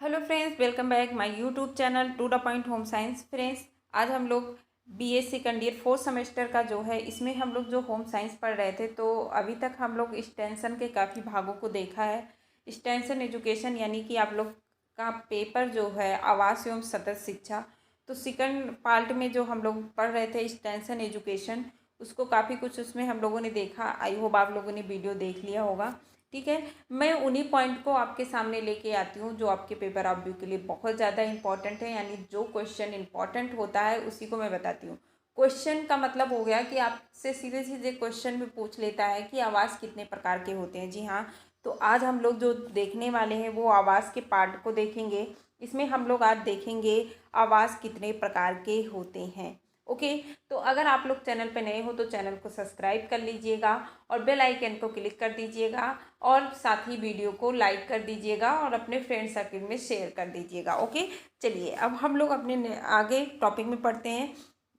Hello friends, welcome back my YouTube channel to the point home science. Friends, आज हम लोग BSc second year fourth semester का जो है, इसमें हम लोग जो होम साइंस पढ़ रहे थे, तो अभी तक हम लोग एक्सटेंशन के काफ़ी भागों को देखा है। एक्सटेंशन एजुकेशन यानी कि आप लोग का पेपर जो है आवास एवं सतत शिक्षा, तो सेकंड पार्ट में जो हम लोग पढ़ रहे थे एक्सटेंशन एजुकेशन, उसको काफ़ी कुछ उसमें हम लोगों ने देखा। आई होप आप लोगों ने वीडियो देख लिया होगा। ठीक है, मैं उन्हीं पॉइंट को आपके सामने लेके आती हूँ जो आपके पेपर ऑब्यू के लिए बहुत ज़्यादा इंपॉर्टेंट है, यानी जो क्वेश्चन इंपॉर्टेंट होता है उसी को मैं बताती हूँ। क्वेश्चन का मतलब हो गया कि आपसे सीधे सीधे क्वेश्चन में पूछ लेता है कि आवाज़ कितने प्रकार के होते हैं। जी हाँ, तो आज हम लोग जो देखने वाले हैं वो आवाज़ के पार्ट को देखेंगे। इसमें हम लोग आज देखेंगे आवाज़ कितने प्रकार के होते हैं। ओके, तो अगर आप लोग चैनल पे नए हो तो चैनल को सब्सक्राइब कर लीजिएगा और बेल आइकन को क्लिक कर दीजिएगा और साथ ही वीडियो को लाइक कर दीजिएगा और अपने फ्रेंड सर्कल में शेयर कर दीजिएगा। ओके, चलिए अब हम लोग अपने आगे टॉपिक में पढ़ते हैं।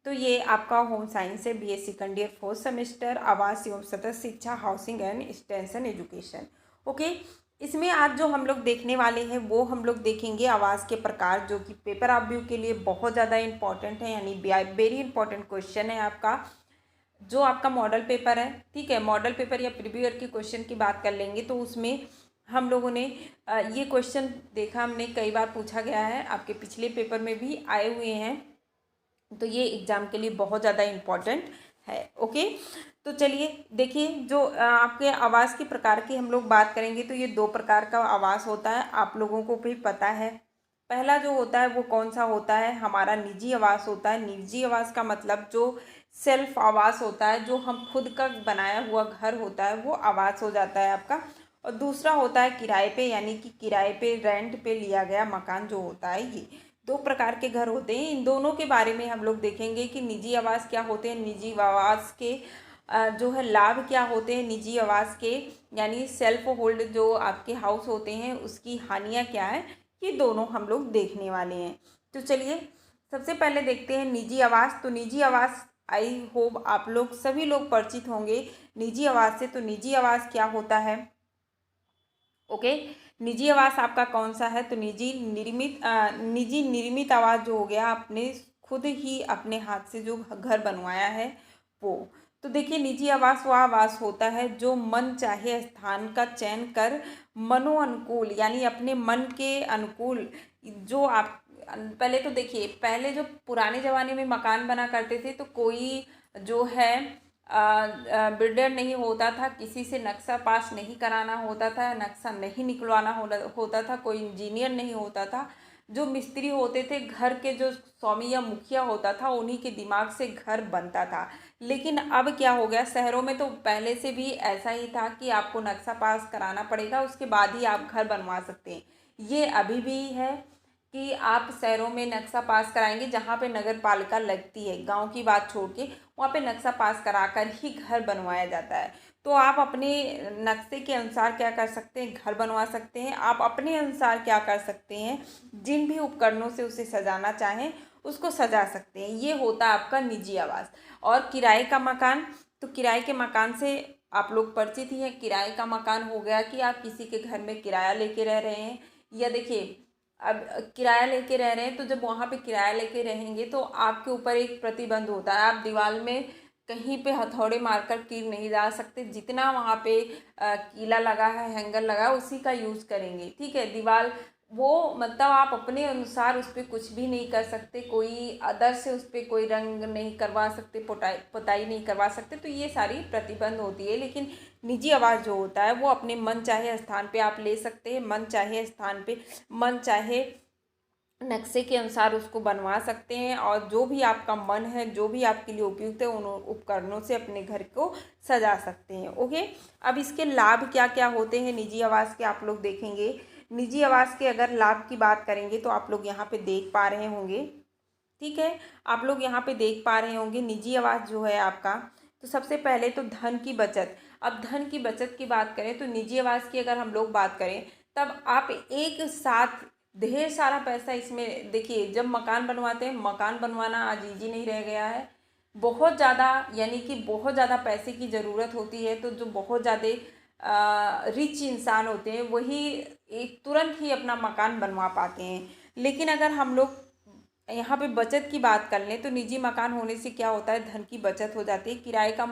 तो ये आपका होम साइंस है, BSc second year fourth semester, आवास एवं सतत शिक्षा, housing and extension education. Okay, इसमें आज जो हम लोग देखने वाले हैं वो हम लोग देखेंगे आवाज़ के प्रकार, जो कि पेपर ऑब्यू के लिए बहुत ज़्यादा इंपॉर्टेंट है, यानी वेरी इंपॉर्टेंट क्वेश्चन है आपका, जो आपका मॉडल पेपर है। ठीक है, मॉडल पेपर या प्रीवियस ईयर के क्वेश्चन की बात कर लेंगे तो उसमें हम लोगों ने ये क्वेश्चन देखा, हमने कई बार पूछा गया है, आपके पिछले पेपर में भी आए हुए हैं, तो ये एग्ज़ाम के लिए बहुत ज़्यादा इम्पॉर्टेंट है। ओके, तो चलिए देखिए, जो आपके आवाज़ के प्रकार की हम लोग बात करेंगे तो ये दो प्रकार का आवाज़ होता है, आप लोगों को भी पता है। पहला जो होता है वो कौन सा होता है, हमारा निजी आवाज़ होता है। निजी आवाज़ का मतलब जो सेल्फ आवाज़ होता है, जो हम खुद का बनाया हुआ घर होता है, वो आवाज़ हो जाता है आपका। और दूसरा होता है किराए पे, यानी कि किराए पे रेंट पे लिया गया मकान जो होता है। ये दो प्रकार के घर होते हैं। इन दोनों के बारे में हम लोग देखेंगे कि निजी आवाज़ क्या होते हैं, निजी आवाज़ के जो है लाभ क्या होते हैं, निजी आवाज़ के यानी सेल्फ होल्ड जो आपके हाउस होते हैं उसकी हानियाँ क्या है, ये दोनों हम लोग देखने वाले हैं। तो चलिए सबसे पहले देखते हैं निजी आवाज़। तो निजी आवाज़, आई होप आप लोग सभी लोग परिचित होंगे निजी आवाज़ से। तो निजी आवाज़ क्या होता है? ओके, निजी आवास आपका कौन सा है? तो निजी निर्मित आवास जो हो गया, आपने खुद ही अपने हाथ से जो घर बनवाया है वो। तो देखिए, निजी आवास वो आवास होता है जो मन चाहे स्थान का चयन कर मनो अनुकूल, यानी अपने मन के अनुकूल, जो आप पहले तो देखिए, पहले जो पुराने ज़माने में मकान बना करते थे तो कोई जो है बिल्डर नहीं होता था, किसी से नक्शा पास नहीं कराना होता था, नक्शा नहीं निकलवाना होता था, कोई इंजीनियर नहीं होता था। जो मिस्त्री होते थे, घर के जो स्वामी या मुखिया होता था, उन्हीं के दिमाग से घर बनता था। लेकिन अब क्या हो गया, शहरों में तो पहले से भी ऐसा ही था कि आपको नक्शा पास कराना पड़ेगा, उसके बाद ही आप घर बनवा सकते हैं। ये अभी भी है कि आप शहरों में नक्शा पास कराएंगे जहाँ पे नगर पालिका लगती है, गांव की बात छोड़ के वहाँ पे नक्शा पास कराकर ही घर बनवाया जाता है। तो आप अपने नक्शे के अनुसार क्या कर सकते हैं, घर बनवा सकते हैं। आप अपने अनुसार क्या कर सकते हैं, जिन भी उपकरणों से उसे सजाना चाहें उसको सजा सकते हैं। ये होता है आपका निजी आवास। और किराए का मकान, तो किराए के मकान से आप लोग परिचित ही हैं। किराए का मकान हो गया कि आप किसी के घर में किराया लेके रह रहे हैं, या देखिए, अब किराया लेके रह रहे हैं तो जब वहाँ पे किराया लेके रहेंगे तो आपके ऊपर एक प्रतिबंध होता है, आप दीवार में कहीं पे हथौड़े मारकर कील नहीं डाल सकते। जितना वहाँ पे कीला लगा है, हैंगर लगा है, उसी का यूज़ करेंगे। ठीक है, दीवार वो मतलब आप अपने अनुसार उस पर कुछ भी नहीं कर सकते, कोई अदर से उस पर कोई रंग नहीं करवा सकते, पुताई नहीं करवा सकते। तो ये सारी प्रतिबंध होती है। लेकिन निजी आवाज़ जो होता है वो अपने मन चाहे स्थान पे आप ले सकते हैं, मन चाहे स्थान पे, मन चाहे नक्शे के अनुसार उसको बनवा सकते हैं, और जो भी आपका मन है, जो भी आपके लिए उपयुक्त है, उन उपकरणों से अपने घर को सजा सकते हैं। ओके, अब इसके लाभ क्या क्या होते हैं निजी आवास के, आप लोग देखेंगे। निजी आवास के अगर लाभ की बात करेंगे तो आप लोग यहाँ पे देख पा रहे होंगे। ठीक है, आप लोग यहाँ पे देख पा रहे होंगे निजी आवास जो है आपका। तो सबसे पहले तो धन की बचत। अब धन की बचत की बात करें तो निजी आवास की अगर हम लोग बात करें, तब आप एक साथ ढेर सारा पैसा इसमें, देखिए, जब मकान बनवाते हैं, मकान बनवाना आज इजी नहीं रह गया है, बहुत ज़्यादा, यानी कि बहुत ज़्यादा पैसे की ज़रूरत होती है। तो जो बहुत ज़्यादा रिच इंसान होते हैं वही एक तुरंत ही अपना मकान बनवा पाते हैं। लेकिन अगर हम लोग यहाँ पे बचत की बात कर लें तो निजी मकान होने से क्या होता है, धन की बचत हो जाती है। किराए का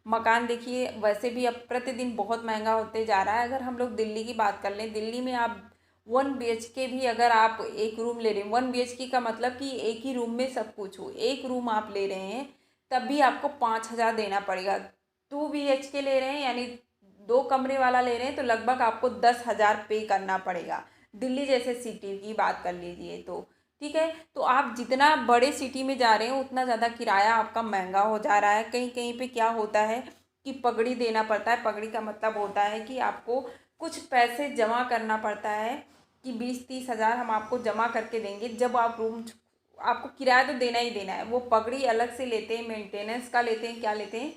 मकान देखिए वैसे भी अब प्रतिदिन बहुत महंगा होते जा रहा है। अगर हम लोग दिल्ली की बात कर लें, दिल्ली में आप 1 BHK भी अगर आप एक रूम ले रहे हैं, 1 BHK का मतलब कि एक ही रूम में सब कुछ हो, एक रूम आप ले रहे हैं तब भी आपको 5,000 देना पड़ेगा। 2 BHK ले रहे हैं यानी 2 कमरे वाला ले रहे हैं तो लगभग आपको 10,000 पे करना पड़ेगा। दिल्ली जैसे सिटी की बात कर लीजिए तो ठीक है। तो आप जितना बड़े सिटी में जा रहे हैं उतना ज़्यादा किराया आपका महंगा हो जा रहा है। कहीं कहीं पे क्या होता है कि पगड़ी देना पड़ता है। पगड़ी का मतलब होता है कि आपको कुछ पैसे जमा करना पड़ता है कि 20-30 हज़ार हम आपको जमा करके देंगे जब आप रूम, आपको किराया तो देना ही देना है। वो पगड़ी अलग से लेते हैं, मेंटेनेंस का लेते हैं, क्या लेते हैं।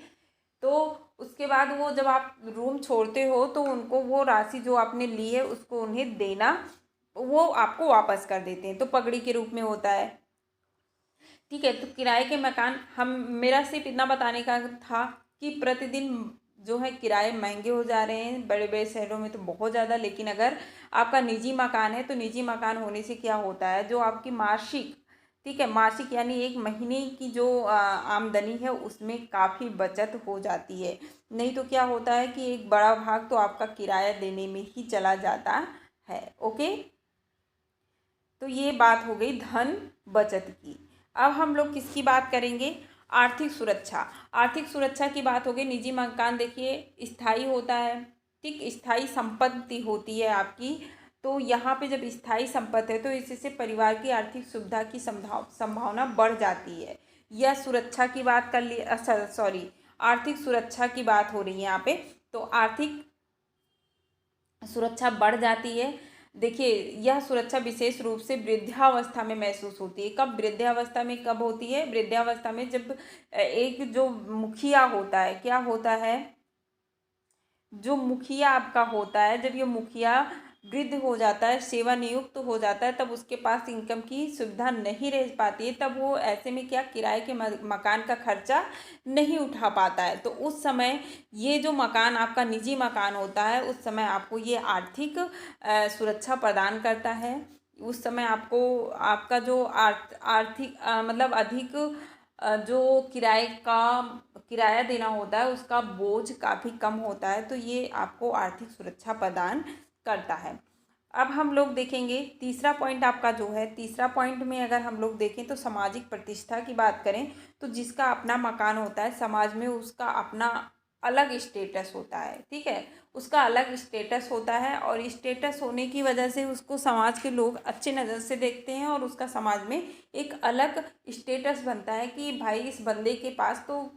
तो उसके बाद वो जब आप रूम छोड़ते हो तो उनको वो राशि जो आपने ली है उसको उन्हें देना, वो आपको वापस कर देते हैं, तो पगड़ी के रूप में होता है। ठीक है। तो किराए के मकान, हम मेरा सिर्फ इतना बताने का था कि प्रतिदिन जो है किराए महंगे हो जा रहे हैं बड़े बड़े शहरों में तो बहुत ज़्यादा। लेकिन अगर आपका निजी मकान है तो निजी मकान होने से क्या होता है, जो आपकी मासिक, ठीक है, मासिक यानी एक महीने की जो आमदनी है उसमें काफ़ी बचत हो जाती है। नहीं तो क्या होता है कि एक बड़ा भाग तो आपका किराया देने में ही चला जाता है। ओके, तो ये बात हो गई धन बचत की। अब हम लोग किसकी बात करेंगे, आर्थिक सुरक्षा। आर्थिक सुरक्षा की बात हो गई। निजी मकान देखिए स्थायी होता है, ठीक, स्थायी संपत्ति होती है आपकी। तो यहाँ पे जब स्थायी संपत्ति है तो इससे परिवार की आर्थिक सुविधा की संभावना बढ़ जाती है। यह सुरक्षा की बात कर ली, सॉरी, आर्थिक सुरक्षा की बात हो रही है यहाँ पे। तो आर्थिक सुरक्षा बढ़ जाती है। देखिए यह सुरक्षा विशेष रूप से वृद्धावस्था में महसूस होती है। कब वृद्धावस्था में, कब होती है, वृद्धावस्था में जब एक जो मुखिया होता है, क्या होता है, जो मुखिया आपका होता है, जब ये मुखिया वृद्ध हो जाता है, सेवानियुक्त हो जाता है, तब उसके पास इनकम की सुविधा नहीं रह पाती है। तब वो ऐसे में क्या, किराए के मकान का खर्चा नहीं उठा पाता है। तो उस समय ये जो मकान आपका निजी मकान होता है उस समय आपको ये आर्थिक सुरक्षा प्रदान करता है। उस समय आपको आपका जो आर्थिक मतलब अधिक जो किराया देना होता है उसका बोझ काफ़ी कम होता है। तो ये आपको आर्थिक सुरक्षा प्रदान करता है। अब हम लोग देखेंगे तीसरा पॉइंट आपका जो है, तीसरा पॉइंट में अगर हम लोग देखें तो सामाजिक प्रतिष्ठा की बात करें तो जिसका अपना मकान होता है समाज में उसका अपना अलग स्टेटस होता है। ठीक है, उसका अलग स्टेटस होता है और स्टेटस होने की वजह से उसको समाज के लोग अच्छे नज़र से देखते हैं और उसका समाज में एक अलग स्टेटस बनता है कि भाई इस बंदे के पास तो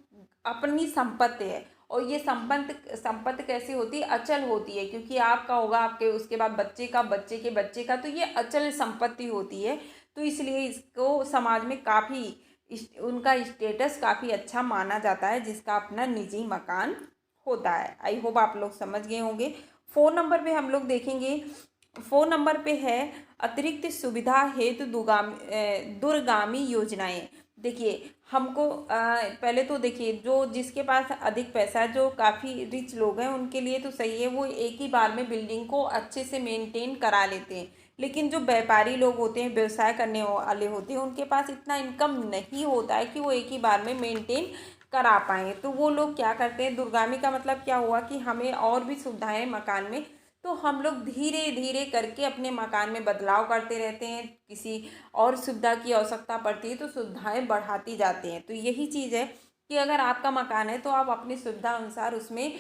अपनी संपत्ति है। और ये संपत्ति कैसी होती है, अचल होती है, क्योंकि आपका होगा, आपके उसके बाद बच्चे का, बच्चे के बच्चे का, तो ये अचल संपत्ति होती है। तो इसलिए इसको समाज में काफ़ी उनका स्टेटस काफ़ी अच्छा माना जाता है जिसका अपना निजी मकान होता है। आई होप आप लोग समझ गए होंगे। 4 नंबर पे हम लोग देखेंगे, 4 नंबर पे है अतिरिक्त सुविधा हेतु दूरगामी योजनाएं। देखिए हमको पहले तो देखिए जो जिसके पास अधिक पैसा है, जो काफ़ी रिच लोग हैं उनके लिए तो सही है, वो एक ही बार में बिल्डिंग को अच्छे से मेंटेन करा लेते हैं। लेकिन जो व्यापारी लोग होते हैं, व्यवसाय करने वाले होते हैं, उनके पास इतना इनकम नहीं होता है कि वो एक ही बार में मेंटेन करा पाएँ। तो वो लोग क्या करते हैं, दूरगामी का मतलब क्या हुआ कि हमें और भी सुविधाएं मकान में, तो हम लोग धीरे धीरे करके अपने मकान में बदलाव करते रहते हैं। किसी और सुविधा की आवश्यकता पड़ती है तो सुविधाएं बढ़ाती जाते हैं। तो यही चीज़ है कि अगर आपका मकान है तो आप अपनी सुविधा अनुसार उसमें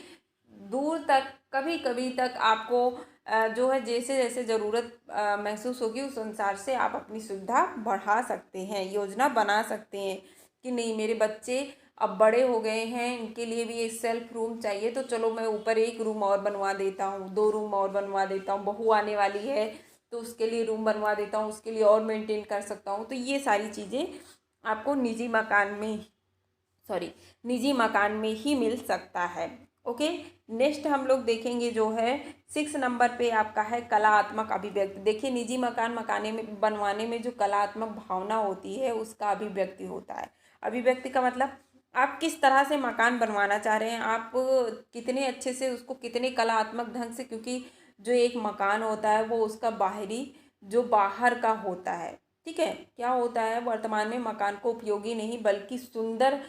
दूर तक, कभी कभी तक आपको जो है जैसे जैसे ज़रूरत महसूस होगी उस अनुसार से आप अपनी सुविधा बढ़ा सकते हैं, योजना बना सकते हैं कि नहीं मेरे बच्चे अब बड़े हो गए हैं, इनके लिए भी एक सेल्फ रूम चाहिए, तो चलो मैं ऊपर एक रूम और बनवा देता हूँ, 2 रूम और बनवा देता हूँ, बहू आने वाली है तो उसके लिए रूम बनवा देता हूँ, उसके लिए और मेंटेन कर सकता हूँ। तो ये सारी चीज़ें आपको निजी मकान में ही मिल सकता है। ओके, नेक्स्ट हम लोग देखेंगे जो है 6 नंबर पे आपका है कलात्मक अभिव्यक्ति। देखिए निजी मकान मकाने में बनवाने में जो कलात्मक भावना होती है उसका अभिव्यक्ति होता है। अभिव्यक्ति का मतलब आप किस तरह से मकान बनवाना चाह रहे हैं, आप कितने अच्छे से उसको, कितने कलात्मक ढंग से, क्योंकि जो एक मकान होता है वो उसका बाहरी जो बाहर का होता है, ठीक है, क्या होता है, वर्तमान में मकान को उपयोगी नहीं बल्कि सुंदर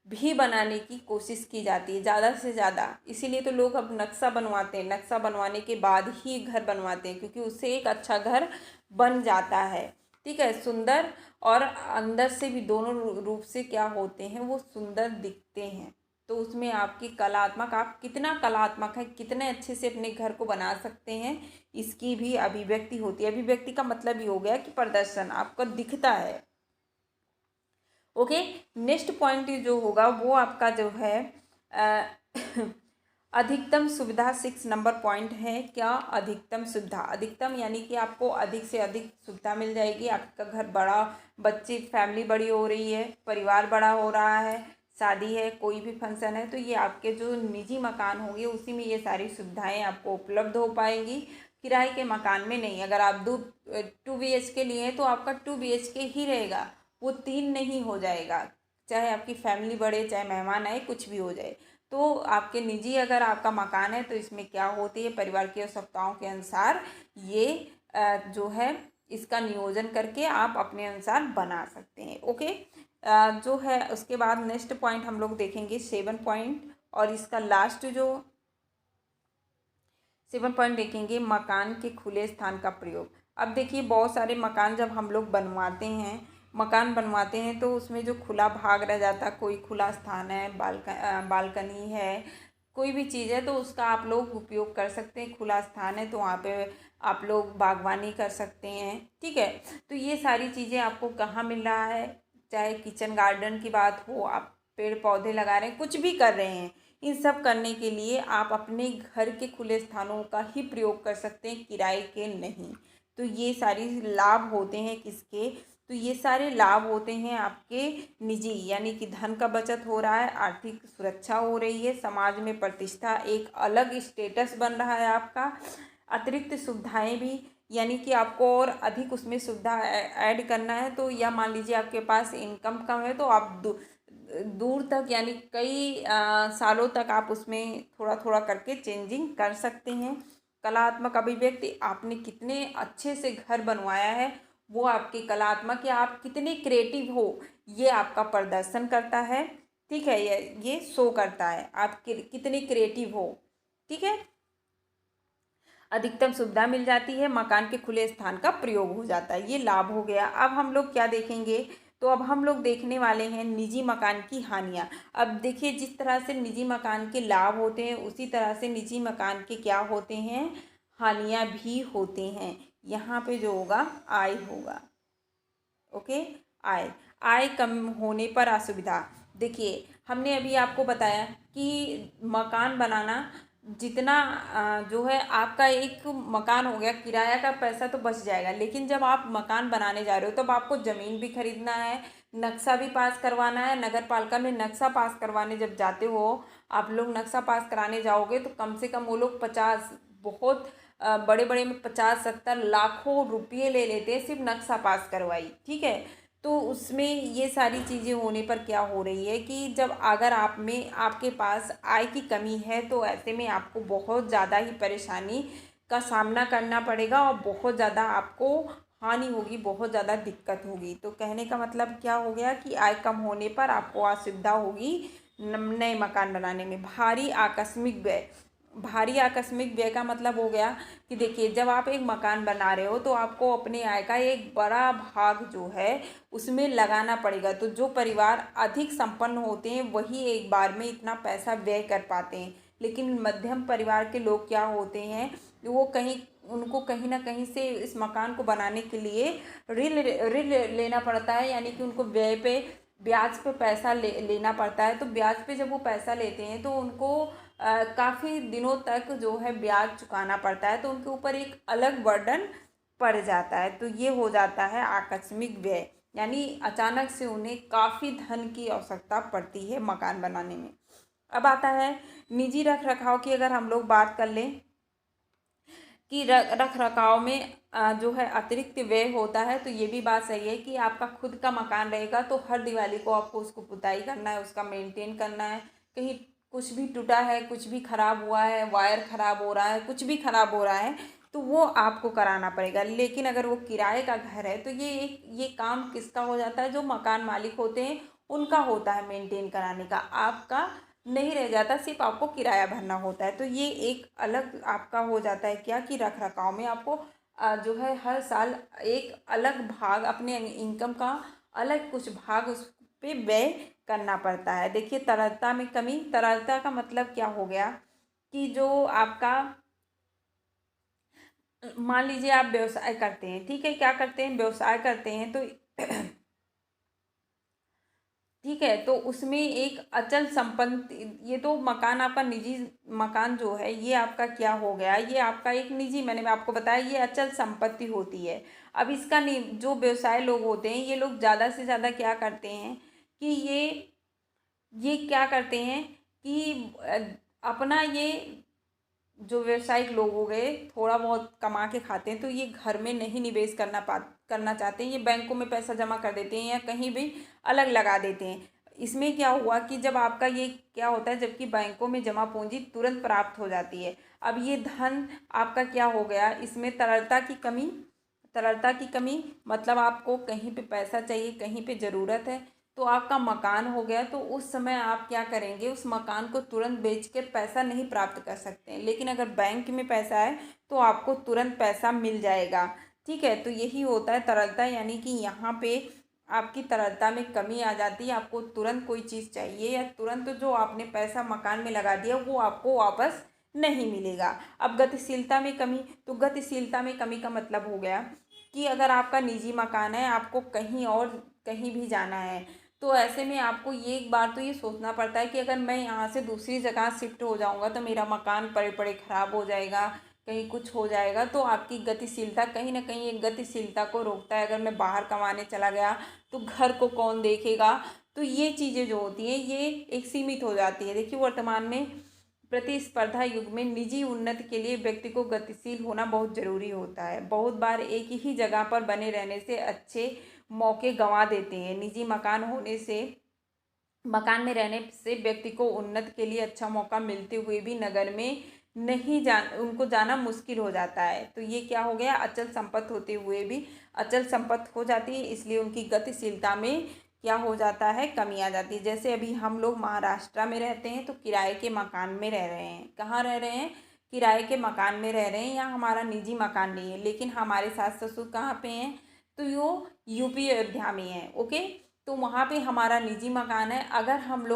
भी बनाने की कोशिश की जाती है ज़्यादा से ज़्यादा। इसीलिए तो लोग अब नक्शा बनवाते हैं, नक्शा बनवाने के बाद ही घर बनवाते हैं, क्योंकि उससे एक अच्छा घर बन जाता है, ठीक है, सुंदर और अंदर से भी दोनों रूप से क्या होते हैं, वो सुंदर दिखते हैं। तो उसमें आपकी कलात्मक, आप कितना कलात्मक है, कितने अच्छे से अपने घर को बना सकते हैं, इसकी भी अभिव्यक्ति होती है। अभिव्यक्ति का मतलब ये हो गया कि प्रदर्शन आपको दिखता है। ओके, नेक्स्ट पॉइंट जो होगा वो आपका जो है अधिकतम सुविधा। 6 नंबर पॉइंट है क्या, अधिकतम सुविधा। अधिकतम यानी कि आपको अधिक से अधिक सुविधा मिल जाएगी। आपका घर बड़ा, बच्चे, फैमिली बड़ी हो रही है, परिवार बड़ा हो रहा है, शादी है, कोई भी फंक्शन है, तो ये आपके जो निजी मकान होंगे उसी में ये सारी सुविधाएं आपको उपलब्ध हो पाएंगी, किराए के मकान में नहीं। अगर आप 2 BHK लिए हैं तो आपका 2 BHK ही रहेगा, वो 3 नहीं हो जाएगा, चाहे आपकी फैमिली बढ़े, चाहे मेहमान आए, कुछ भी हो जाए। तो आपके निजी अगर आपका मकान है तो इसमें क्या होती है, परिवार की आवश्यकताओं के अनुसार ये जो है इसका नियोजन करके आप अपने अनुसार बना सकते हैं। ओके, जो है उसके बाद नेक्स्ट पॉइंट हम लोग देखेंगे 7 पॉइंट, और इसका लास्ट जो 7 पॉइंट देखेंगे, मकान के खुले स्थान का प्रयोग। अब देखिए, बहुत सारे मकान जब हम लोग मकान बनवाते हैं तो उसमें जो खुला भाग रह जाता है, कोई खुला स्थान है, बालकनी है, कोई भी चीज़ है, तो उसका आप लोग उपयोग कर सकते हैं। खुला स्थान है तो वहाँ पे आप लोग बागवानी कर सकते हैं, ठीक है। तो ये सारी चीज़ें आपको कहाँ मिल रहा है, चाहे किचन गार्डन की बात हो, आप पेड़ पौधे लगा रहे हैं, कुछ भी कर रहे हैं, इन सब करने के लिए आप अपने घर के खुले स्थानों का ही प्रयोग कर सकते हैं, किराए के नहीं। तो ये सारी लाभ होते हैं किसके, तो ये सारे लाभ होते हैं आपके निजी, यानी कि धन का बचत हो रहा है, आर्थिक सुरक्षा हो रही है, समाज में प्रतिष्ठा, एक अलग स्टेटस बन रहा है आपका, अतिरिक्त सुविधाएं भी, यानी कि आपको और अधिक उसमें सुविधा ऐड करना है। तो या मान लीजिए आपके पास इनकम कम है तो आप दूर तक, यानी कई सालों तक आप उसमें थोड़ा थोड़ा करके चेंजिंग कर सकते हैं। कलात्मक अभिव्यक्ति, आपने कितने अच्छे से घर बनवाया है, वो आपकी कलात्मक, या आप कितने क्रिएटिव हो, ये आपका प्रदर्शन करता है, ठीक है, ये शो करता है आप कितने क्रिएटिव हो, ठीक है। अधिकतम सुविधा मिल जाती है, मकान के खुले स्थान का प्रयोग हो जाता है, ये लाभ हो गया। अब हम लोग क्या देखेंगे, तो अब हम लोग देखने वाले हैं निजी मकान की हानियाँ। अब देखिए, जिस तरह से निजी मकान के लाभ होते हैं उसी तरह से निजी मकान के क्या होते हैं, हानियाँ भी होते हैं। यहाँ पे जो होगा आय होगा, ओके, आय कम होने पर असुविधा। देखिए, हमने अभी आपको बताया कि मकान बनाना जितना जो है आपका एक मकान हो गया, किराया का पैसा तो बच जाएगा, लेकिन जब आप मकान बनाने जा रहे हो तब आपको ज़मीन भी खरीदना है, नक्शा भी पास करवाना है। नगर पालिका में नक्शा पास करवाने जब जाते हो आप लोग, नक्शा पास कराने जाओगे तो कम से कम वो लोग 50, बहुत बड़े बड़े में 50-70 लाखों रुपये ले लेते हैं सिर्फ नक्शा पास करवाई, ठीक है। तो उसमें ये सारी चीज़ें होने पर क्या हो रही है कि जब अगर आप में आपके पास आय की कमी है तो ऐसे में आपको बहुत ज़्यादा ही परेशानी का सामना करना पड़ेगा और बहुत ज़्यादा आपको हानि होगी, बहुत ज़्यादा दिक्कत होगी। तो कहने का मतलब क्या हो गया कि आय कम होने पर आपको असुविधा होगी नए मकान बनाने में। भारी आकस्मिक व्यय का मतलब हो गया कि देखिए, जब आप एक मकान बना रहे हो तो आपको अपने आय का एक बड़ा भाग जो है उसमें लगाना पड़ेगा। तो जो परिवार अधिक संपन्न होते हैं वही एक बार में इतना पैसा व्यय कर पाते हैं, लेकिन मध्यम परिवार के लोग क्या होते हैं, वो उनको कहीं ना कहीं से इस मकान को बनाने के लिए ऋण लेना पड़ता है, यानी कि उनको ब्याज पे पैसा लेना पड़ता है। तो ब्याज पे जब वो पैसा लेते हैं तो उनको काफ़ी दिनों तक जो है ब्याज चुकाना पड़ता है, तो उनके ऊपर एक अलग बर्डन पड़ जाता है। तो ये हो जाता है आकस्मिक व्यय, यानी अचानक से उन्हें काफ़ी धन की आवश्यकता पड़ती है मकान बनाने में। अब आता है निजी रख रखाव की। अगर हम लोग बात कर लें कि रख रखाव में जो है अतिरिक्त व्यय होता है, तो ये भी बात सही है कि आपका खुद का मकान रहेगा तो हर दिवाली को आपको उसको पुताई करना है, उसका मेंटेन करना है, कहीं कुछ भी टूटा है, कुछ भी ख़राब हुआ है, वायर ख़राब हो रहा है, कुछ भी ख़राब हो रहा है तो वो आपको कराना पड़ेगा। लेकिन अगर वो किराए का घर है तो ये काम किसका हो जाता है, जो मकान मालिक होते हैं उनका होता है मेंटेन कराने का, आपका नहीं रह जाता, सिर्फ आपको किराया भरना होता है। तो ये एक अलग आपका हो जाता है क्या कि रख रखाव में आपको जो है हर साल एक अलग भाग अपने इनकम का अलग कुछ भाग उस पे व्यय करना पड़ता है। देखिए तरलता में कमी, तरलता का मतलब क्या हो गया कि जो आपका मान लीजिए आप व्यवसाय करते हैं, ठीक है, क्या करते हैं, व्यवसाय करते हैं तो ठीक है, तो उसमें एक अचल संपत्ति, ये तो मकान आपका निजी मकान जो है ये आपका क्या हो गया, ये आपका एक निजी, मैंने आपको बताया ये अचल संपत्ति होती है। अब इसका जो व्यवसाय लोग होते हैं ये लोग ज़्यादा से ज़्यादा क्या करते हैं कि ये क्या करते हैं कि अपना ये जो व्यवसायिक लोग हो गए थोड़ा बहुत कमा के खाते हैं तो ये घर में नहीं निवेश करना चाहते हैं, ये बैंकों में पैसा जमा कर देते हैं या कहीं भी अलग लगा देते हैं। इसमें क्या हुआ कि जब आपका ये क्या होता है, जबकि बैंकों में जमा पूंजी तुरंत प्राप्त हो जाती है, अब ये धन आपका क्या हो गया, इसमें तरलता की कमी, तरलता की कमी मतलब आपको कहीं पे पैसा चाहिए, कहीं पे ज़रूरत है तो आपका मकान हो गया, तो उस समय आप क्या करेंगे, उस मकान को तुरंत बेच के पैसा नहीं प्राप्त कर सकते हैं। लेकिन अगर बैंक में पैसा है तो आपको तुरंत पैसा मिल जाएगा। ठीक है, तो यही होता है तरलता, यानी कि यहाँ पे आपकी तरलता में कमी आ जाती है, आपको तुरंत कोई चीज़ चाहिए या तुरंत जो आपने पैसा मकान में लगा दिया वो आपको वापस नहीं मिलेगा। अब गतिशीलता में कमी, तो गतिशीलता में कमी का मतलब हो गया कि अगर आपका निजी मकान है, आपको कहीं और कहीं भी जाना है तो ऐसे में आपको ये एक बार तो ये सोचना पड़ता है कि अगर मैं यहाँ से दूसरी जगह शिफ्ट हो जाऊँगा तो मेरा मकान पड़े पड़े ख़राब हो जाएगा, कहीं कुछ हो जाएगा, तो आपकी गतिशीलता कहीं ना कहीं एक गतिशीलता को रोकता है। अगर मैं बाहर कमाने चला गया तो घर को कौन देखेगा, तो ये चीज़ें जो होती हैं ये एक सीमित हो जाती है। देखिए वर्तमान में प्रतिस्पर्धा युग में निजी उन्नति के लिए व्यक्ति को गतिशील होना बहुत ज़रूरी होता है। बहुत बार एक ही जगह पर बने रहने से अच्छे मौके गंवा देते हैं। निजी मकान में रहने से व्यक्ति को उन्नति के लिए अच्छा मौका मिलते हुए भी नगर में नहीं उनको जाना मुश्किल हो जाता है। तो ये क्या हो गया, अचल संपत्ति होते हुए भी अचल संपत्ति हो जाती है, इसलिए उनकी गतिशीलता में क्या हो जाता है, कमी आ जाती है। जैसे अभी हम लोग महाराष्ट्र में रहते हैं तो किराए के मकान में रह रहे हैं, कहाँ रह रहे हैं, किराए के मकान में रह रहे हैं, या हमारा निजी मकान नहीं है, लेकिन हमारे सास ससुर कहाँ पे हैं, तो वो यूपी अयोध्या में है। ओके, तो वहाँ पे हमारा निजी मकान है। अगर हम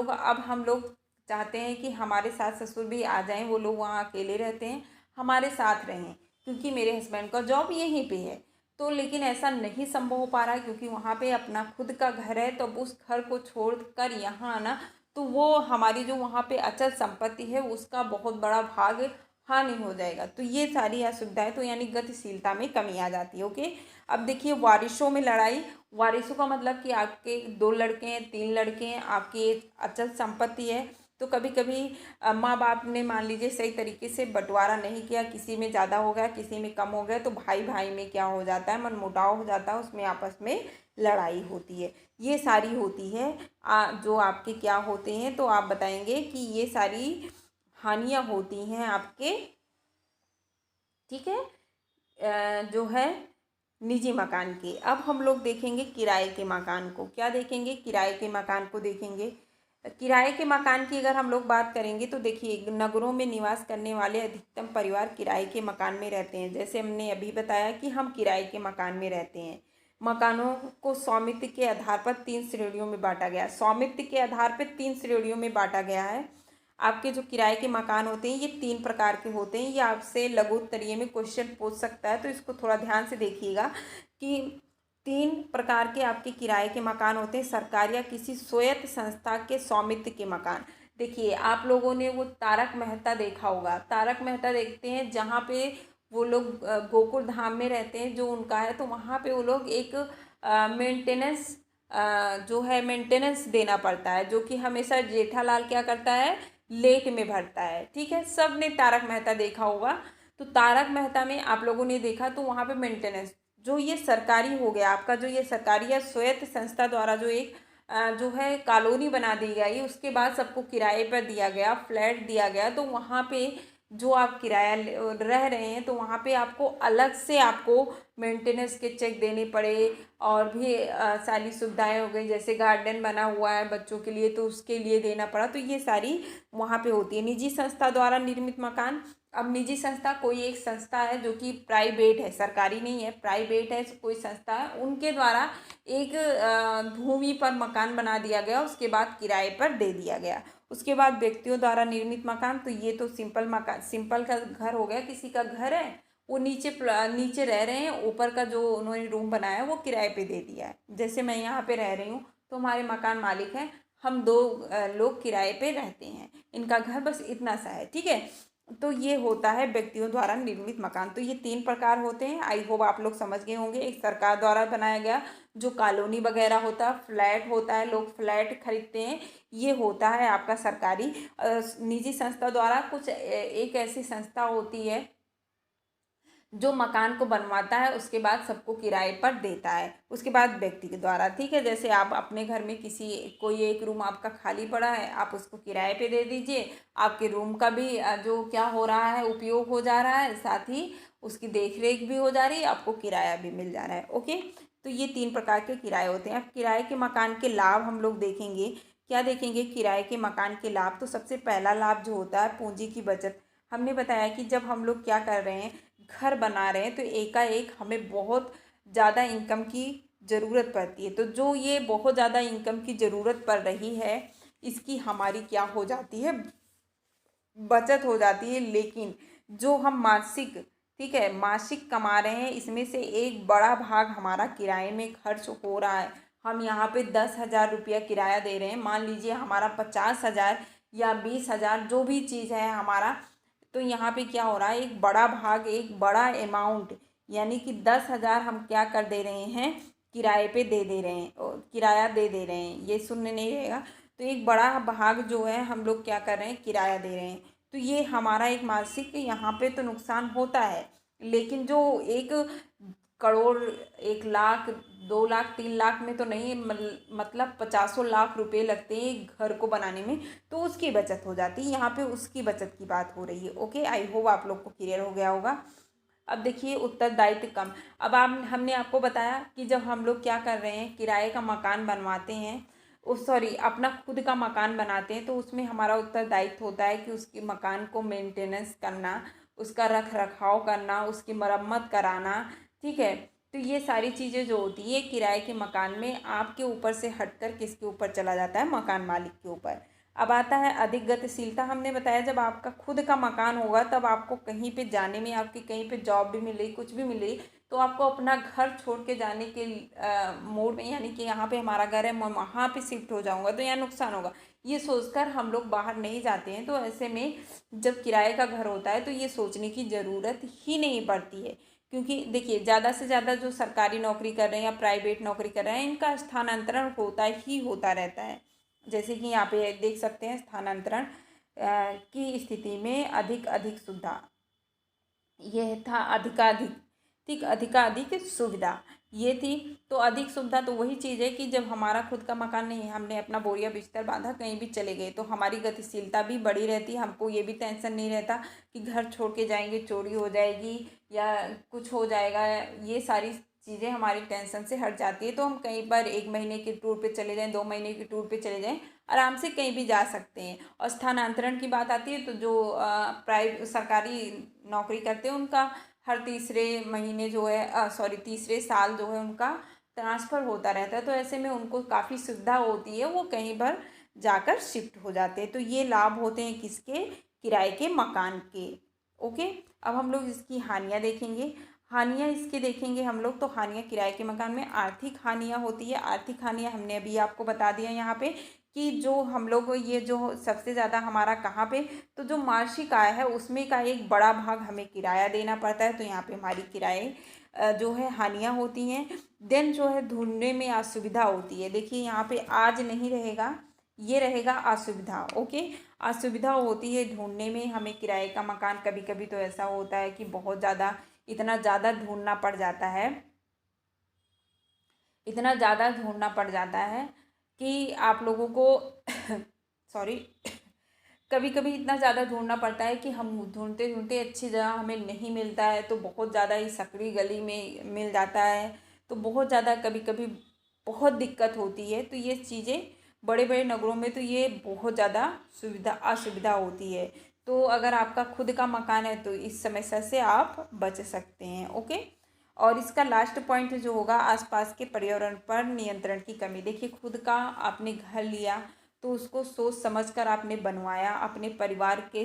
लोग चाहते हैं कि हमारे सास ससुर भी आ जाएं, वो लोग वहाँ अकेले रहते हैं, हमारे साथ रहें, क्योंकि मेरे हस्बैंड का जॉब यहीं पे है, तो लेकिन ऐसा नहीं संभव हो पा रहा क्योंकि वहाँ पे अपना खुद का घर है, तो अब उस घर को छोड़कर यहाँ आना तो वो हमारी जो वहाँ पे अचल संपत्ति है उसका बहुत बड़ा भाग हानि हो जाएगा। तो ये सारी असुविधाएं, तो यानी गतिशीलता में कमी आ जाती है। ओके, अब देखिए वारिसों में लड़ाई, वारिसों का मतलब कि आपके 2 लड़के हैं, 3 लड़के हैं, आपकी एक अचल संपत्ति है, तो कभी कभी माँ बाप ने मान लीजिए सही तरीके से बंटवारा नहीं किया, किसी में ज़्यादा हो गया, किसी में कम हो गया, तो भाई भाई में क्या हो जाता है, मनमुटाव हो जाता है, उसमें आपस में लड़ाई होती है। ये सारी होती है जो आपके क्या होते हैं, तो आप बताएंगे कि ये सारी हानियाँ होती हैं आपके, ठीक है, जो है निजी मकान की। अब हम लोग देखेंगे किराए के मकान को, क्या देखेंगे, किराए के मकान को देखेंगे। किराए के मकान की अगर हम लोग बात करेंगे तो देखिए नगरों में निवास करने वाले अधिकतम परिवार किराए के मकान में रहते हैं। जैसे हमने अभी बताया कि हम किराए के मकान में रहते हैं। मकानों को स्वामित्व के आधार पर 3 श्रेणियों में बांटा गया, स्वामित्व के आधार पर 3 श्रेणियों में बांटा गया है। आपके जो किराए के मकान होते हैं ये 3 प्रकार के होते हैं। ये आपसे लघु उत्तरीय में क्वेश्चन पूछ सकता है, तो इसको थोड़ा ध्यान से देखिएगा कि 3 प्रकार के आपके किराए के मकान होते हैं। सरकार या किसी स्वायत्त संस्था के स्वामित्व के मकान। देखिए आप लोगों ने वो तारक मेहता देखा होगा, तारक मेहता देखते हैं जहाँ पे वो लोग गोकुल धाम में रहते हैं जो उनका है, तो वहाँ पे वो लोग एक मेंटेनेंस जो है मेंटेनेंस देना पड़ता है, जो कि हमेशा जेठालाल क्या करता है, लेट में भरता है। ठीक है, सब ने तारक मेहता देखा होगा, तो तारक मेहता में आप लोगों ने देखा तो वहाँ पे मेंटेनेंस जो ये सरकारी हो गया आपका, जो ये सरकारी या स्वायत्त संस्था द्वारा जो एक जो है कॉलोनी बना दी गई, उसके बाद सबको किराए पर दिया गया, फ्लैट दिया गया, तो वहाँ पे जो आप किराया रह रहे हैं तो वहाँ पे आपको अलग से आपको मेंटेनेंस के चेक देने पड़े, और भी सारी सुविधाएं हो गई, जैसे गार्डन बना हुआ है बच्चों के लिए तो उसके लिए देना पड़ा। तो ये सारी वहाँ पे होती है। निजी संस्था द्वारा निर्मित मकान, अब निजी संस्था कोई एक संस्था है जो कि प्राइवेट है, सरकारी नहीं है, प्राइवेट है, कोई संस्था है, उनके द्वारा एक भूमि पर मकान बना दिया गया, उसके बाद किराए पर दे दिया गया। उसके बाद व्यक्तियों द्वारा निर्मित मकान, तो ये तो सिंपल मकान, सिंपल का घर हो गया, किसी का घर है वो नीचे नीचे रह रहे हैं, ऊपर का जो उन्होंने रूम बनाया है वो किराए पे दे दिया है। जैसे मैं यहाँ पे रह रही हूँ तो हमारे मकान मालिक हैं, हम दो लोग किराए पे रहते हैं, इनका घर बस इतना सा है, ठीक है। तो ये होता है व्यक्तियों द्वारा निर्मित मकान। तो ये 3 प्रकार होते हैं। आई होप आप लोग समझ गए होंगे। एक सरकार द्वारा बनाया गया जो कॉलोनी वगैरह होता है, फ्लैट होता है, लोग फ्लैट खरीदते हैं, ये होता है आपका सरकारी। निजी संस्था द्वारा कुछ एक ऐसी संस्था होती है जो मकान को बनवाता है, उसके बाद सबको किराए पर देता है, उसके बाद व्यक्ति के द्वारा, ठीक है। जैसे आप अपने घर में किसी कोई एक रूम आपका खाली पड़ा है, आप उसको किराए पे दे दीजिए, आपके रूम का भी जो क्या हो रहा है उपयोग हो जा रहा है, साथ ही उसकी देख रेख भी हो जा रही है, आपको किराया भी मिल जा रहा है। ओके, तो ये 3 प्रकार के किराए होते हैं। अब किराए के मकान के लाभ हम लोग देखेंगे। क्या देखेंगे? किराए के मकान के लाभ, तो सबसे पहला लाभ जो होता है पूंजी की बचत। हमने बताया कि जब हम लोग क्या कर रहे हैं, घर बना रहे हैं, तो एकाएक हमें बहुत ज़्यादा इनकम की ज़रूरत पड़ती है। तो जो ये बहुत ज़्यादा इनकम की ज़रूरत पड़ रही है, इसकी हमारी क्या हो जाती है, बचत हो जाती है। लेकिन जो हम मासिक, ठीक है, मासिक कमा रहे हैं, इसमें से एक बड़ा भाग हमारा किराए में खर्च हो रहा है। हम यहाँ पे 10,000 रुपया किराया दे रहे हैं, मान लीजिए हमारा 50,000 या 20,000 जो भी चीज़ है हमारा, तो यहाँ पे क्या हो रहा है, एक बड़ा भाग, एक बड़ा अमाउंट, यानी कि 10,000 हम क्या कर दे रहे हैं, किराए पे दे रहे हैं, किराया दे रहे हैं, ये सुनने नहीं रहेगा। तो एक बड़ा भाग जो है हम लोग क्या कर रहे हैं, किराया दे रहे हैं। तो ये हमारा एक मासिक यहाँ पे तो नुकसान होता है। लेकिन जो 1 करोड़, 1 लाख, 2 लाख, 3 लाख में तो नहीं, मतलब 50 लाख रुपए लगते हैं एक घर को बनाने में, तो उसकी बचत हो जाती है। यहाँ पे उसकी बचत की बात हो रही है। ओके, आई होप आप लोग को क्लियर हो गया होगा। अब देखिए उत्तरदायित्व कम। अब आप, हमने आपको बताया कि जब हम लोग क्या कर रहे हैं, किराए का मकान बनवाते हैं, सॉरी, अपना खुद का मकान बनाते हैं, तो उसमें हमारा उत्तरदायित्व होता है कि उसके मकान को मेंटेनेंस करना, उसका रख रखाव करना, उसकी मरम्मत कराना, ठीक है। तो ये सारी चीज़ें जो होती है किराए के मकान में, आपके ऊपर से हटकर किसके ऊपर चला जाता है, मकान मालिक के ऊपर। अब आता है अधिक गतिशीलता। हमने बताया जब आपका खुद का मकान होगा तब आपको कहीं पे जाने में, आपकी कहीं पे जॉब भी मिल रही, कुछ भी मिल रही, तो आपको अपना घर छोड़ के जाने के मोड में, यानी कि यहाँ पे हमारा घर है, मैं वहाँ पे शिफ्ट हो जाऊँगा तो यहाँ नुकसान होगा, ये सोचकर हम लोग बाहर नहीं जाते हैं। तो ऐसे में जब किराए का घर होता है तो ये सोचने की ज़रूरत ही नहीं पड़ती है। क्योंकि देखिए ज़्यादा से ज़्यादा जो सरकारी नौकरी कर रहे हैं या प्राइवेट नौकरी कर रहे हैं, इनका स्थानांतरण होता ही होता रहता है। जैसे कि यहाँ पे देख सकते हैं, स्थानांतरण की स्थिति में अधिक अधिक सुविधा, यह था अधिकाधिक, ठीक, अधिकाधिक सुविधा ये थी। तो अधिक सुविधा तो वही चीज़ है कि जब हमारा खुद का मकान नहीं है, हमने अपना बोरिया बिस्तर बांधा, कहीं भी चले गए, तो हमारी गतिशीलता भी बढ़ी रहती है। हमको ये भी टेंशन नहीं रहता कि घर छोड़ के जाएंगे चोरी हो जाएगी या कुछ हो जाएगा, ये सारी चीज़ें हमारी टेंशन से हट जाती है। तो हम कहीं पर 1 महीने के टूर पे चले जाएं, 2 महीने के टूर पे चले जाएं, आराम से कहीं भी जा सकते हैं। और स्थानांतरण की बात आती है तो जो सरकारी नौकरी करते हैं उनका हर तीसरे महीने जो है, सॉरी, तीसरे साल जो है उनका ट्रांसफ़र होता रहता है। तो ऐसे में उनको काफ़ी सुविधा होती है, वो कहीं पर जाकर शिफ्ट हो जाते हैं। तो ये लाभ होते हैं किसके, किराए के मकान के। ओके, अब हम लोग इसकी हानियाँ देखेंगे। हानियाँ इसके देखेंगे हम लोग, तो हानियाँ किराए के मकान में आर्थिक हानियाँ होती है। आर्थिक हानियाँ हमने अभी आपको बता दिया यहाँ पे कि जो हम लोग, ये जो सबसे ज़्यादा हमारा कहाँ पे, तो जो मासिक आय है उसमें का एक बड़ा भाग हमें किराया देना पड़ता है। तो यहाँ पे हमारी किराए जो है हानियाँ होती हैं। देन जो है ढूंढने में असुविधा होती है। देखिए यहाँ पे आज नहीं रहेगा, ये रहेगा असुविधा। ओके, असुविधा होती है ढूंढने में, हमें किराए का मकान कभी कभी तो ऐसा होता है कि बहुत ज़्यादा, इतना ज़्यादा ढूंढना पड़ जाता है, इतना ज़्यादा ढूंढना पड़ जाता है कि आप लोगों को सॉरी कभी कभी इतना ज़्यादा ढूंढना पड़ता है कि हम ढूंढते ढूंढते अच्छी जगह हमें नहीं मिलता है, तो बहुत ज़्यादा ही सकड़ी गली में मिल जाता है, तो बहुत ज़्यादा कभी कभी बहुत दिक्कत होती है। तो ये चीज़ें बड़े बड़े नगरों में तो ये बहुत ज़्यादा असुविधा होती है। तो अगर आपका खुद का मकान है तो इस समस्या से आप बच सकते हैं। ओके। और इसका लास्ट पॉइंट जो होगा, आसपास के पर्यावरण पर नियंत्रण की कमी। देखिए, खुद का आपने घर लिया तो उसको सोच समझ कर आपने बनवाया, अपने परिवार के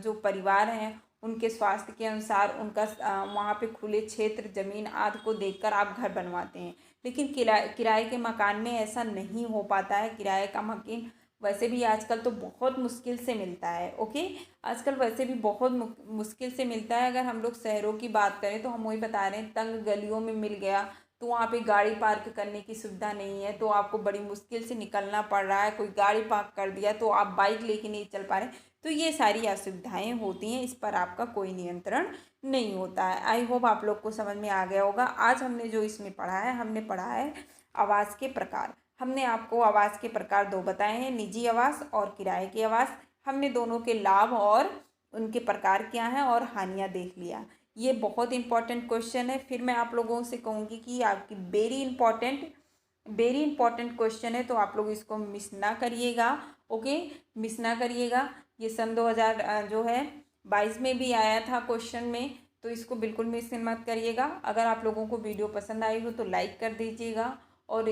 जो परिवार हैं उनके स्वास्थ्य के अनुसार, उनका वहाँ पे खुले क्षेत्र, जमीन आदि को देखकर आप घर बनवाते हैं। लेकिन किराए के मकान में ऐसा नहीं हो पाता है। किराए का मकान वैसे भी आजकल तो बहुत मुश्किल से मिलता है। ओके। आजकल वैसे भी बहुत मुश्किल से मिलता है। अगर हम लोग शहरों की बात करें तो हम वही बता रहे हैं, तंग गलियों में मिल गया तो वहाँ पे गाड़ी पार्क करने की सुविधा नहीं है, तो आपको बड़ी मुश्किल से निकलना पड़ रहा है। कोई गाड़ी पार्क कर दिया तो आप बाइक लेके नहीं चल पा रहे, तो ये सारी असुविधाएं होती हैं। इस पर आपका कोई नियंत्रण नहीं होता है। आई होप आप लोग को समझ में आ गया होगा। आज हमने जो इसमें पढ़ा है, हमने पढ़ा है आवास के प्रकार। हमने आपको आवास के प्रकार दो बताए हैं, निजी आवास और किराए की आवास। हमने दोनों के लाभ और उनके प्रकार क्या हैं और हानियां देख लिया। ये बहुत इंपॉर्टेंट क्वेश्चन है। फिर मैं आप लोगों से कहूँगी कि आपकी वेरी इंपॉर्टेंट क्वेश्चन है, तो आप लोग इसको मिस ना करिएगा। ओके, मिस ना करिएगा। ये सन 2000 जो है 22 में भी आया था क्वेश्चन में, तो इसको बिल्कुल मिस मत करिएगा। अगर आप लोगों को वीडियो पसंद आई हो तो लाइक कर दीजिएगा और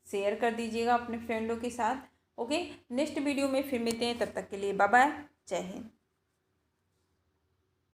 शेयर कर दीजिएगा अपने फ्रेंडों के साथ। ओके, नेक्स्ट वीडियो में फिर मिलते हैं, तब तक के लिए बाय बाय, जय हिंद।